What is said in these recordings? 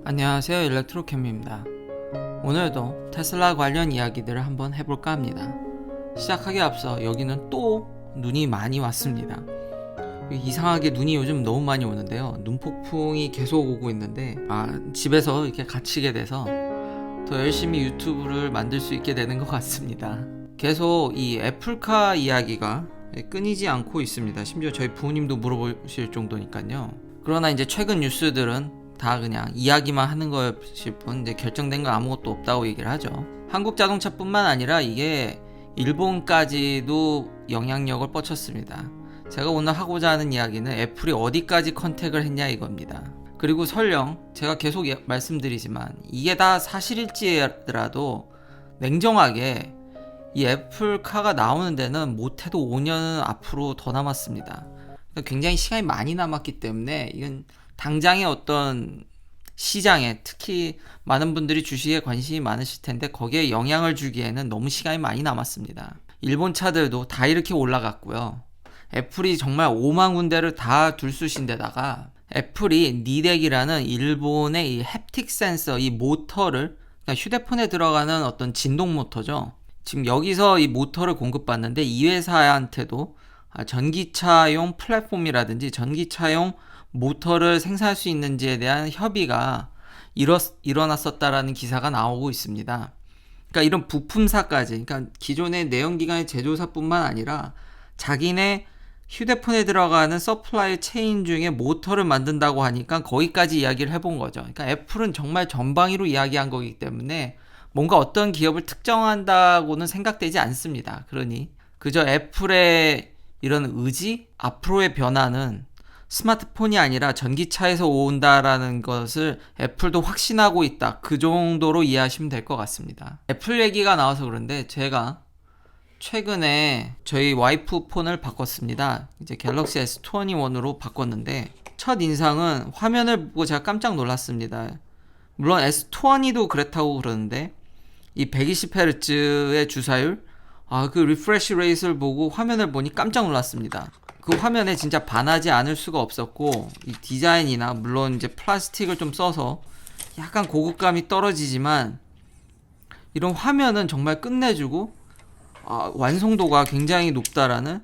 안녕하세요, 일렉트로캠입니다. 오늘도 테슬라 관련 이야기들을 한번 해볼까 합니다. 시작하기에 앞서 여기는 또 눈이 많이 왔습니다. 이상하게 눈이 요즘 너무 많이 오는데요, 눈폭풍이 계속 오고 있는데 집에서 이렇게 갇히게 돼서 더 열심히 유튜브를 만들 수 있게 되는 것 같습니다. 계속 이 애플카 이야기가 끊이지 않고 있습니다. 심지어 저희 부모님도 물어보실 정도니까요. 그러나 이제 최근 뉴스들은 다 그냥 이야기만 하는 것일 뿐 이제 결정된 건 아무것도 없다고 얘기를 하죠. 한국 자동차뿐만 아니라 이게 일본까지도 영향력을 뻗쳤습니다. 제가 오늘 하고자 하는 이야기는 애플이 어디까지 컨택을 했냐 이겁니다. 그리고 설령 제가 계속 말씀드리지만 이게 다 사실일지라도 냉정하게 이 애플카가 나오는 데는 못해도 5년은 앞으로 더 남았습니다. 그러니까 굉장히 시간이 많이 남았기 때문에 이건 당장의 어떤 시장에, 특히 많은 분들이 주식에 관심이 많으실 텐데 거기에 영향을 주기에는 너무 시간이 많이 남았습니다. 일본 차들도 다 이렇게 올라갔고요. 애플이 정말 5만 군데를 다 둘쑤신 데다가 애플이 니덱이라는 일본의 이 햅틱 센서, 이 모터를, 그러니까 휴대폰에 들어가는 어떤 진동 모터죠. 지금 여기서 이 모터를 공급받는데 이 회사한테도 전기차용 플랫폼이라든지 전기차용 모터를 생산할 수 있는지에 대한 협의가 일어났었다라는 기사가 나오고 있습니다. 그러니까 이런 부품사까지, 그러니까 기존의 내연기관의 제조사뿐만 아니라 자기네 휴대폰에 들어가는 서플라이 체인 중에 모터를 만든다고 하니까 거기까지 이야기를 해본 거죠. 그러니까 애플은 정말 전방위로 이야기한 거기 때문에 뭔가 어떤 기업을 특정한다고는 생각되지 않습니다. 그러니 그저 애플의 이런 의지, 앞으로의 변화는 스마트폰이 아니라 전기차에서 온다라는 것을 애플도 확신하고 있다, 그 정도로 이해하시면 될 것 같습니다. 애플 얘기가 나와서 그런데 제가 최근에 저희 와이프 폰을 바꿨습니다. 이제 갤럭시 S21으로 바꿨는데 첫 인상은 화면을 보고 제가 깜짝 놀랐습니다. 물론 S20도 그렇다고 그러는데 이 120Hz의 주사율, 그 리프레시 레이트를 보고 화면을 보니 깜짝 놀랐습니다. 그 화면에 진짜 반하지 않을 수가 없었고, 이 디자인이나 물론 이제 플라스틱을 좀 써서 약간 고급감이 떨어지지만 이런 화면은 정말 끝내주고 완성도가 굉장히 높다라는,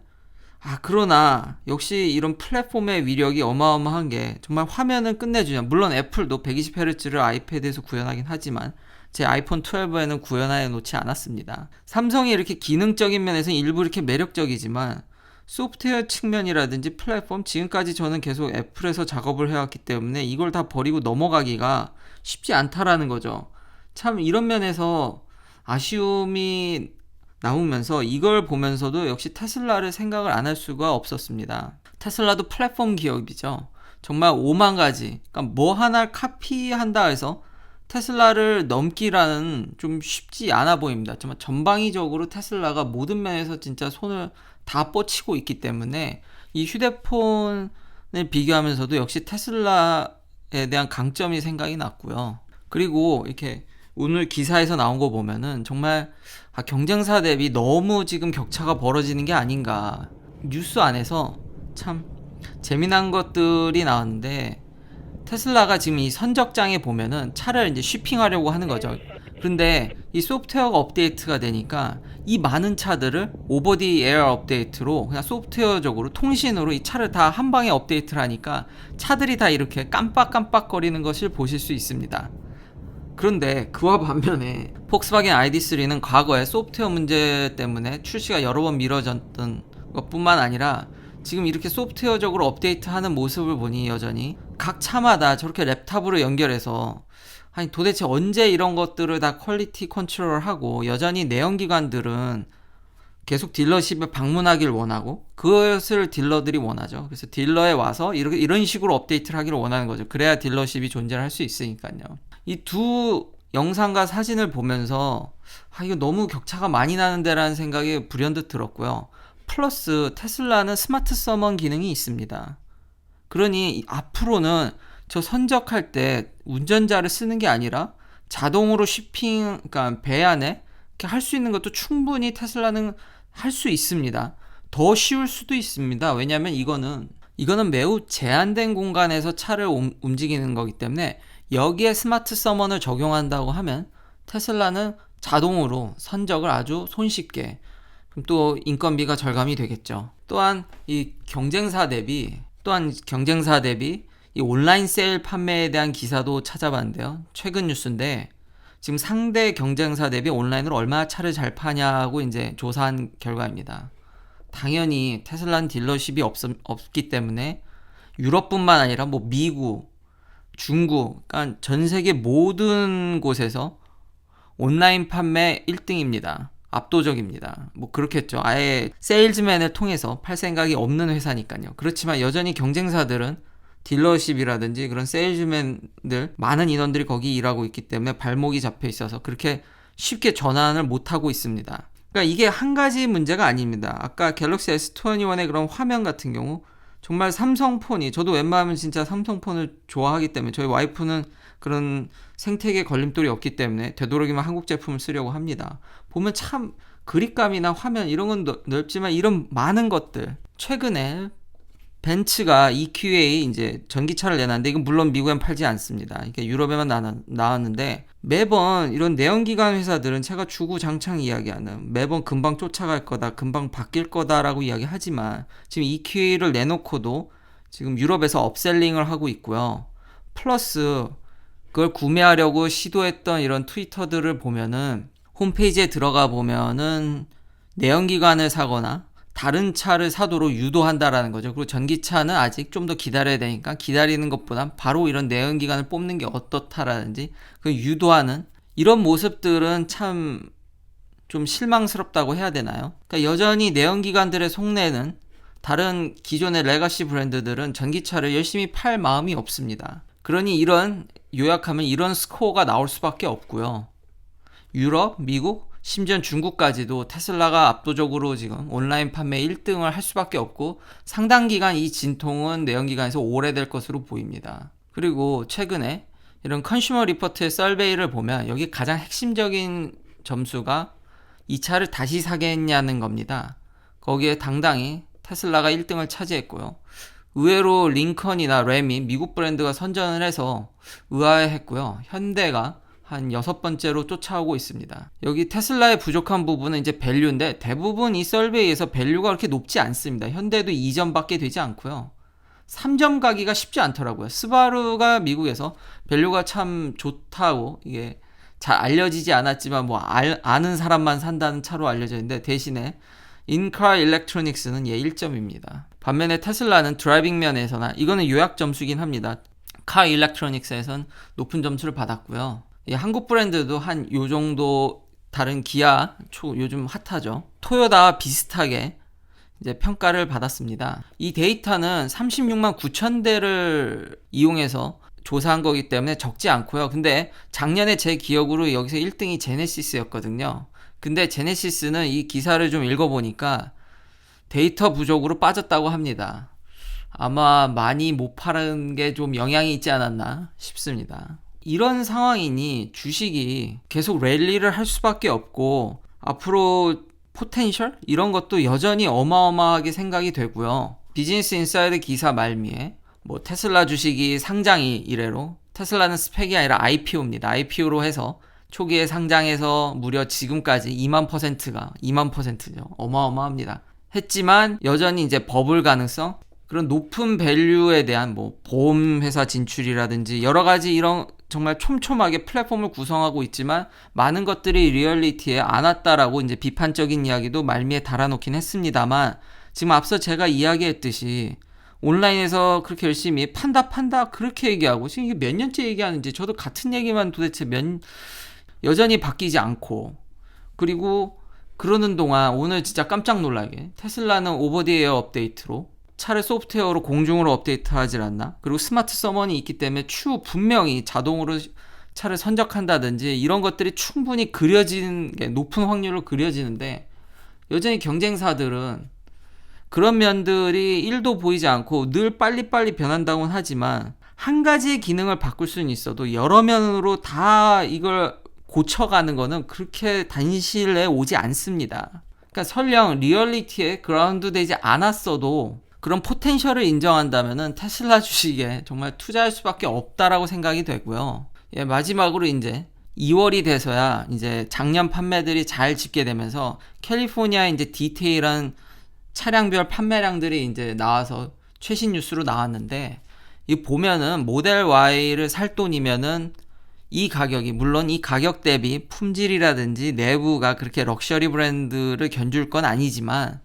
그러나 역시 이런 플랫폼의 위력이 어마어마한 게 정말 화면은 끝내주냐. 물론 애플도 120Hz를 아이패드에서 구현하긴 하지만 제 아이폰 12에는 구현하여 놓지 않았습니다. 삼성이 이렇게 기능적인 면에서는 일부 이렇게 매력적이지만 소프트웨어 측면이라든지 플랫폼, 지금까지 저는 계속 애플에서 작업을 해왔기 때문에 이걸 다 버리고 넘어가기가 쉽지 않다라는 거죠. 참 이런 면에서 아쉬움이 나오면서 이걸 보면서도 역시 테슬라를 생각을 안 할 수가 없었습니다. 테슬라도 플랫폼 기업이죠. 정말 5만 가지, 그러니까 뭐 하나를 카피한다 해서 테슬라를 넘기라는 좀 쉽지 않아 보입니다. 정말 전방위적으로 테슬라가 모든 면에서 진짜 손을 다 뻗치고 있기 때문에 이 휴대폰을 비교하면서도 역시 테슬라에 대한 강점이 생각이 났고요. 그리고 이렇게 오늘 기사에서 나온 거 보면은 정말 경쟁사 대비 너무 지금 격차가 벌어지는 게 아닌가. 뉴스 안에서 참 재미난 것들이 나왔는데, 테슬라가 지금 이 선적장에 보면은 차를 이제 쉬핑하려고 하는 거죠. 그런데 이 소프트웨어가 업데이트가 되니까 이 많은 차들을 오버 디 에어 업데이트로 그냥 소프트웨어적으로 통신으로 이 차를 다 한 방에 업데이트를 하니까 차들이 다 이렇게 깜빡깜빡거리는 것을 보실 수 있습니다. 그런데 그와 반면에 폭스바겐 ID3는 과거에 소프트웨어 문제 때문에 출시가 여러 번 미뤄졌던 것뿐만 아니라 지금 이렇게 소프트웨어적으로 업데이트하는 모습을 보니 여전히 각 차마다 저렇게 랩탑으로 연결해서 도대체 언제 이런 것들을 다 퀄리티 컨트롤을 하고, 여전히 내연기관들은 계속 딜러십에 방문하길 원하고 그것을 딜러들이 원하죠. 그래서 딜러에 와서 이런 식으로 업데이트를 하기를 원하는 거죠. 그래야 딜러십이 존재를 할 수 있으니까요. 이 두 영상과 사진을 보면서 이거 너무 격차가 많이 나는데라는 생각이 불현듯 들었고요. 플러스 테슬라는 스마트 서먼 기능이 있습니다. 그러니 앞으로는 저 선적할 때 운전자를 쓰는 게 아니라 자동으로 쉬핑, 그러니까 배 안에 이렇게 할 수 있는 것도 충분히 테슬라는 할 수 있습니다. 더 쉬울 수도 있습니다. 왜냐하면 이거는 이거는 매우 제한된 공간에서 차를 움직이는 거기 때문에 여기에 스마트 서먼을 적용한다고 하면 테슬라는 자동으로 선적을 아주 손쉽게, 그럼 또 인건비가 절감이 되겠죠. 또한 경쟁사 대비 이 온라인 세일 판매에 대한 기사도 찾아봤는데요. 최근 뉴스인데 지금 상대 경쟁사 대비 온라인으로 얼마나 차를 잘 파냐고 이제 조사한 결과입니다. 당연히 테슬라는 딜러십이 없기 때문에 유럽뿐만 아니라 뭐 미국, 중국, 그러니까 전 세계 모든 곳에서 온라인 판매 1등입니다. 압도적입니다. 뭐 그렇겠죠. 아예 세일즈맨을 통해서 팔 생각이 없는 회사니까요. 그렇지만 여전히 경쟁사들은 딜러십이라든지 그런 세일즈맨들, 많은 인원들이 거기 일하고 있기 때문에 발목이 잡혀 있어서 그렇게 쉽게 전환을 못하고 있습니다. 그러니까 이게 한 가지 문제가 아닙니다. 아까 갤럭시 S21의 그런 화면 같은 경우 정말 삼성폰이, 저도 웬만하면 진짜 삼성폰을 좋아하기 때문에 저희 와이프는 그런 생태계 걸림돌이 없기 때문에 되도록이면 한국 제품을 쓰려고 합니다. 보면 참 그립감이나 화면 이런 건 넓지만 이런 많은 것들, 최근에 벤츠가 EQA 이제 전기차를 내놨는데 이건 물론 미국엔 팔지 않습니다. 이게 유럽에만 나왔는데 매번 이런 내연기관 회사들은 제가 주구장창 이야기하는, 매번 금방 쫓아갈 거다, 금방 바뀔 거다라고 이야기하지만 지금 EQA를 내놓고도 지금 유럽에서 업셀링을 하고 있고요. 플러스 그걸 구매하려고 시도했던 이런 트위터들을 보면은, 홈페이지에 들어가 보면은 내연기관을 사거나 다른 차를 사도록 유도한다라는 거죠. 그리고 전기차는 아직 좀 더 기다려야 되니까 기다리는 것보단 바로 이런 내연기관을 뽑는 게 어떻다라든지 그 유도하는 이런 모습들은 참 좀 실망스럽다고 해야 되나요? 그러니까 여전히 내연기관들의 속내는 다른 기존의 레가시 브랜드들은 전기차를 열심히 팔 마음이 없습니다. 그러니 요약하면 이런 스코어가 나올 수밖에 없고요. 유럽, 미국, 심지어 중국까지도 테슬라가 압도적으로 지금 온라인 판매 1등을 할 수밖에 없고 상당 기간 이 진통은 내연기관에서 오래될 것으로 보입니다. 그리고 최근에 이런 컨슈머 리포트의 서베이를 보면 여기 가장 핵심적인 점수가 이 차를 다시 사겠냐는 겁니다. 거기에 당당히 테슬라가 1등을 차지했고요. 의외로 링컨이나 램이 미국 브랜드가 선전을 해서 의아해했고요. 현대가 한 6번째로 쫓아오고 있습니다. 여기 테슬라의 부족한 부분은 이제 밸류인데 대부분 이 서베이에서 밸류가 그렇게 높지 않습니다. 현대도 2점밖에 되지 않고요. 3점 가기가 쉽지 않더라고요. 스바루가 미국에서 밸류가 참 좋다고, 이게 잘 알려지지 않았지만 뭐 아는 사람만 산다는 차로 알려져 있는데 대신에 인카 일렉트로닉스는 1점입니다. 반면에 테슬라는 드라이빙 면에서나, 이거는 요약 점수긴 합니다. 카 일렉트로닉스에선 높은 점수를 받았고요. 한국 브랜드도 한 요 정도, 다른 기아 요즘 핫하죠. 토요타와 비슷하게 이제 평가를 받았습니다. 이 데이터는 36만 9천 대를 이용해서 조사한 거기 때문에 적지 않고요. 근데 작년에 제 기억으로 여기서 1등이 제네시스였거든요. 근데 제네시스는 이 기사를 좀 읽어보니까 데이터 부족으로 빠졌다고 합니다. 아마 많이 못 팔은 게 좀 영향이 있지 않았나 싶습니다. 이런 상황이니 주식이 계속 랠리를 할 수밖에 없고 앞으로 포텐셜? 이런 것도 여전히 어마어마하게 생각이 되고요. 비즈니스 인사이드 기사 말미에 뭐 테슬라 주식이 상장이 이래로, 테슬라는 스펙이 아니라 IPO입니다. IPO로 해서 초기에 상장해서 무려 지금까지 2만%죠. 어마어마합니다. 했지만 여전히 이제 버블 가능성, 그런 높은 밸류에 대한 뭐 보험회사 진출이라든지 여러 가지 이런 정말 촘촘하게 플랫폼을 구성하고 있지만 많은 것들이 리얼리티에 안 왔다라고 이제 비판적인 이야기도 말미에 달아놓긴 했습니다만, 지금 앞서 제가 이야기했듯이 온라인에서 그렇게 열심히 판다 그렇게 얘기하고 지금 이게 몇 년째 얘기하는지 저도 같은 얘기만 도대체 여전히 바뀌지 않고, 그리고 그러는 동안 오늘 진짜 깜짝 놀라게 테슬라는 오버 디 에어 업데이트로 차를 소프트웨어로 공중으로 업데이트하지 않나, 그리고 스마트 서먼이 있기 때문에 추후 분명히 자동으로 차를 선적한다든지 이런 것들이 충분히 그려지는 게 높은 확률로 그려지는데, 여전히 경쟁사들은 그런 면들이 1도 보이지 않고 늘 빨리빨리 변한다고는 하지만 한 가지의 기능을 바꿀 수는 있어도 여러 면으로 다 이걸 고쳐가는 거는 그렇게 단시일에 오지 않습니다. 그러니까 설령 리얼리티에 그라운드 되지 않았어도 그런 포텐셜을 인정한다면은 테슬라 주식에 정말 투자할 수밖에 없다라고 생각이 되고요. 예, 마지막으로 이제 2월이 돼서야 이제 작년 판매들이 잘 집계되면서 캘리포니아 이제 디테일한 차량별 판매량들이 이제 나와서 최신 뉴스로 나왔는데, 이 보면은 모델 Y를 살 돈이면은 이 가격이, 물론 이 가격 대비 품질이라든지 내부가 그렇게 럭셔리 브랜드를 견줄 건 아니지만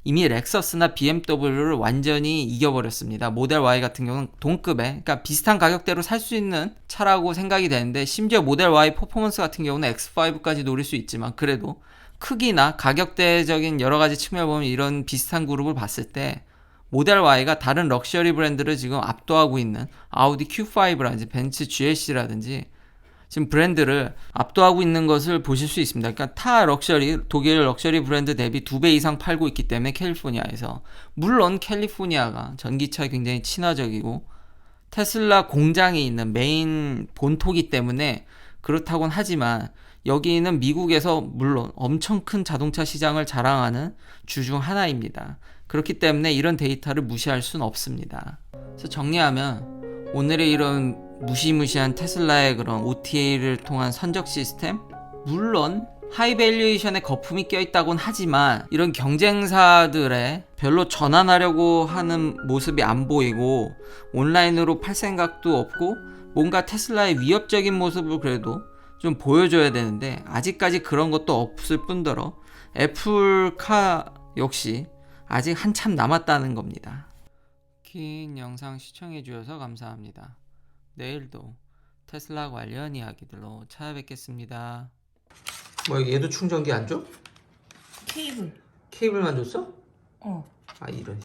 이미 렉서스나 BMW를 완전히 이겨버렸습니다. 모델 Y 같은 경우는 동급에, 그러니까 비슷한 가격대로 살 수 있는 차라고 생각이 되는데, 심지어 모델 Y 퍼포먼스 같은 경우는 X5까지 노릴 수 있지만 그래도 크기나 가격대적인 여러 가지 측면을 보면 이런 비슷한 그룹을 봤을 때 모델 Y가 다른 럭셔리 브랜드를 지금 압도하고 있는 아우디 Q5라든지 벤츠 GLC라든지 지금 브랜드를 압도하고 있는 것을 보실 수 있습니다. 그러니까 타 럭셔리, 독일 럭셔리 브랜드 대비 2배 이상 팔고 있기 때문에 캘리포니아에서, 물론 캘리포니아가 전기차에 굉장히 친화적이고 테슬라 공장이 있는 메인 본토기 때문에 그렇다곤 하지만 여기는 미국에서 물론 엄청 큰 자동차 시장을 자랑하는 주 중 하나입니다. 그렇기 때문에 이런 데이터를 무시할 수는 없습니다. 그래서 정리하면 오늘의 이런 무시무시한 테슬라의 그런 OTA를 통한 선적 시스템, 물론 하이 밸류에이션에 거품이 껴있다곤 하지만 이런 경쟁사들의 별로 전환하려고 하는 모습이 안 보이고 온라인으로 팔 생각도 없고 뭔가 테슬라의 위협적인 모습을 그래도 좀 보여줘야 되는데 아직까지 그런 것도 없을 뿐더러 애플카 역시 아직 한참 남았다는 겁니다. 긴 영상 시청해 주셔서 감사합니다. 내일도 테슬라 관련 이야기들로 찾아뵙겠습니다. 뭐 얘도 충전기 안 줘? 케이블. 케이블만 줬어? 어. 아 이런.